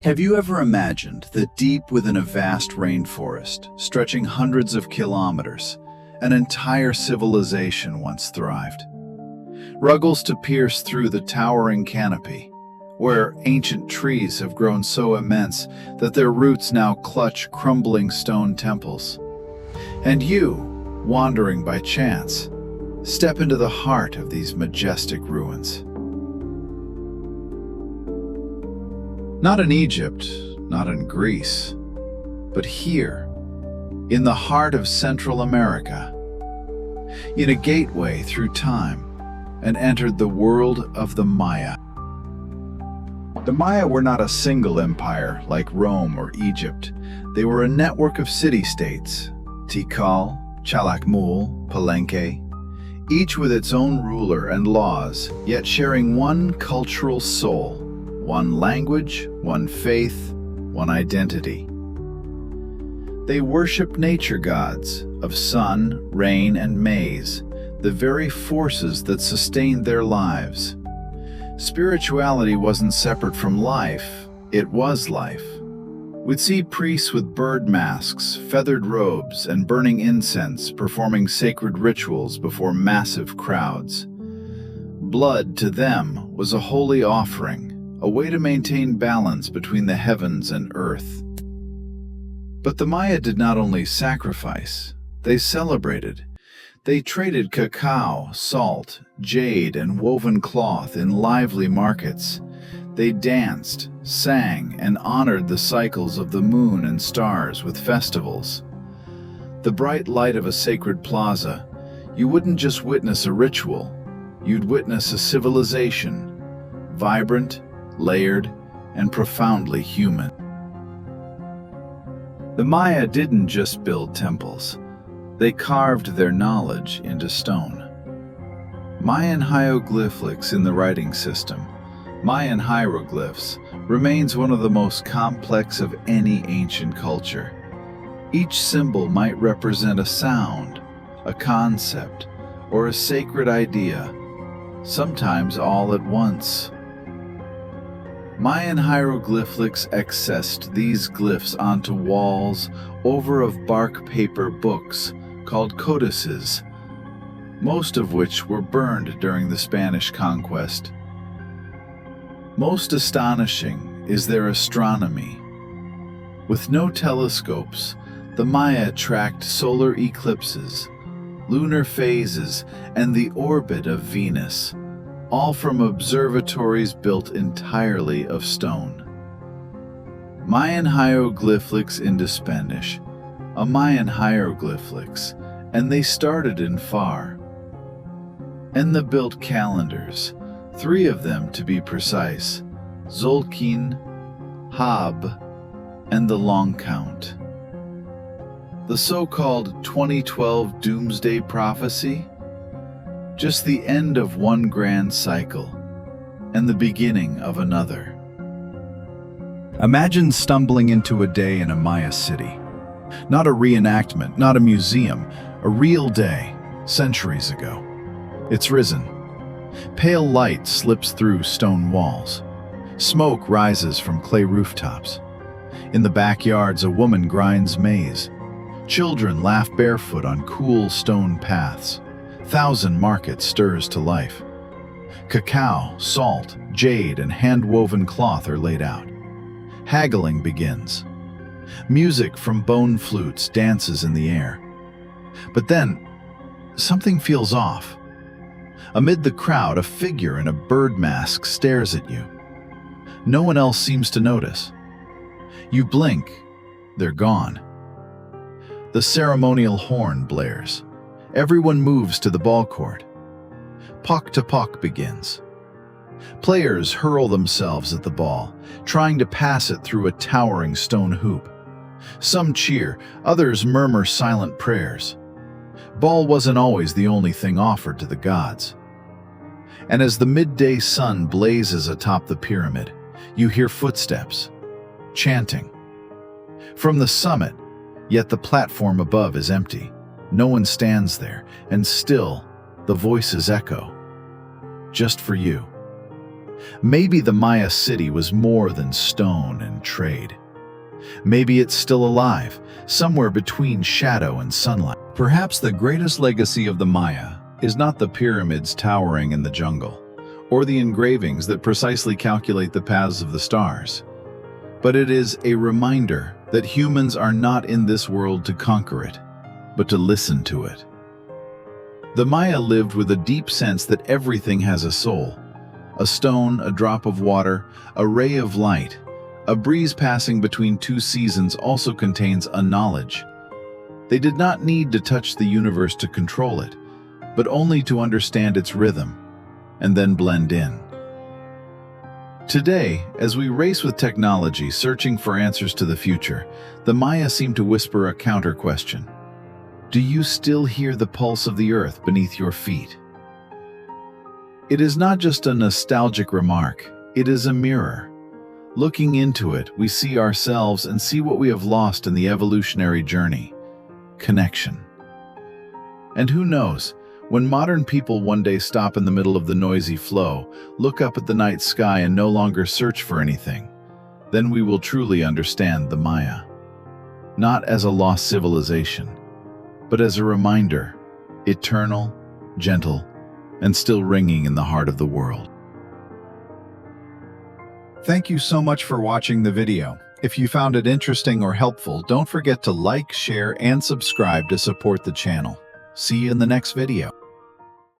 Have you ever imagined that deep within a vast rainforest, stretching hundreds of kilometers, an entire civilization once thrived? Ruggles to pierce through the towering canopy, where ancient trees have grown so immense that their roots now clutch crumbling stone temples. And you, wandering by chance, step into the heart of these majestic ruins. Not in Egypt, not in Greece, but here, in the heart of Central America, in a gateway through time, and entered the world of the Maya. The Maya were not a single empire like Rome or Egypt. They were a network of city-states, Tikal, Calakmul, Palenque, each with its own ruler and laws, yet sharing one cultural soul. One language, one faith, one identity. They worship nature gods of sun, rain, and maize, the very forces that sustained their lives. Spirituality wasn't separate from life, it was life. We'd see priests with bird masks, feathered robes, and burning incense performing sacred rituals before massive crowds. Blood to them was a holy offering, a way to maintain balance between the heavens and earth. But the Maya did not only sacrifice, they celebrated. They traded cacao, salt, jade, and woven cloth in lively markets. They danced, sang, and honored the cycles of the moon and stars with festivals. The bright light of a sacred plaza, you wouldn't just witness a ritual, you'd witness a civilization, vibrant, layered, and profoundly human. The Maya didn't just build temples, they carved their knowledge into stone. Mayan hieroglyphics in the writing system, Mayan hieroglyphs, remains one of the most complex of any ancient culture. Each symbol might represent a sound, a concept, or a sacred idea, sometimes all at once. Mayan hieroglyphics accessed these glyphs onto walls over of bark paper books called codices, most of which were burned during the Spanish conquest. Most astonishing is their astronomy. With no telescopes, the Maya tracked solar eclipses, lunar phases, and the orbit of Venus, all from observatories built entirely of stone. Mayan hieroglyphics into Spanish, a Mayan hieroglyphics, and they started in Far. And the built calendars, 3 of them to be precise, Zolkin, Hab, and the Long Count. The so-called 2012 Doomsday Prophecy, just the end of one grand cycle, and the beginning of another. Imagine stumbling into a day in a Maya city. Not a reenactment, not a museum, a real day, centuries ago. It's risen. Pale light slips through stone walls. Smoke rises from clay rooftops. In the backyards, a woman grinds maize. Children laugh barefoot on cool stone paths. Thousand Market stirs to life. Cacao, salt, jade, and hand-woven cloth are laid out. Haggling begins. Music from bone flutes dances in the air. But then, something feels off. Amid the crowd, a figure in a bird mask stares at you. No one else seems to notice. You blink, they're gone. The ceremonial horn blares. Everyone moves to the ball court. Puck to puck begins. Players hurl themselves at the ball, trying to pass it through a towering stone hoop. Some cheer, others murmur silent prayers. Ball wasn't always the only thing offered to the gods. And as the midday sun blazes atop the pyramid, you hear footsteps, chanting. From the summit, yet the platform above is empty. No one stands there, and still, the voices echo. Just for you. Maybe the Maya city was more than stone and trade. Maybe it's still alive, somewhere between shadow and sunlight. Perhaps the greatest legacy of the Maya is not the pyramids towering in the jungle, or the engravings that precisely calculate the paths of the stars, but it is a reminder that humans are not in this world to conquer it, but to listen to it. The Maya lived with a deep sense that everything has a soul. A stone, a drop of water, a ray of light, a breeze passing between two seasons also contains a knowledge. They did not need to touch the universe to control it, but only to understand its rhythm, and then blend in. Today, as we race with technology searching for answers to the future, the Maya seem to whisper a counter-question. Do you still hear the pulse of the earth beneath your feet? It is not just a nostalgic remark, it is a mirror. Looking into it, we see ourselves and see what we have lost in the evolutionary journey: connection. And who knows, when modern people one day stop in the middle of the noisy flow, look up at the night sky and no longer search for anything, then we will truly understand the Maya. Not as a lost civilization, but as a reminder, eternal, gentle, and still ringing in the heart of the world. Thank you so much for watching the video. If you found it interesting or helpful, don't forget to like, share, and subscribe to support the channel. See you in the next video.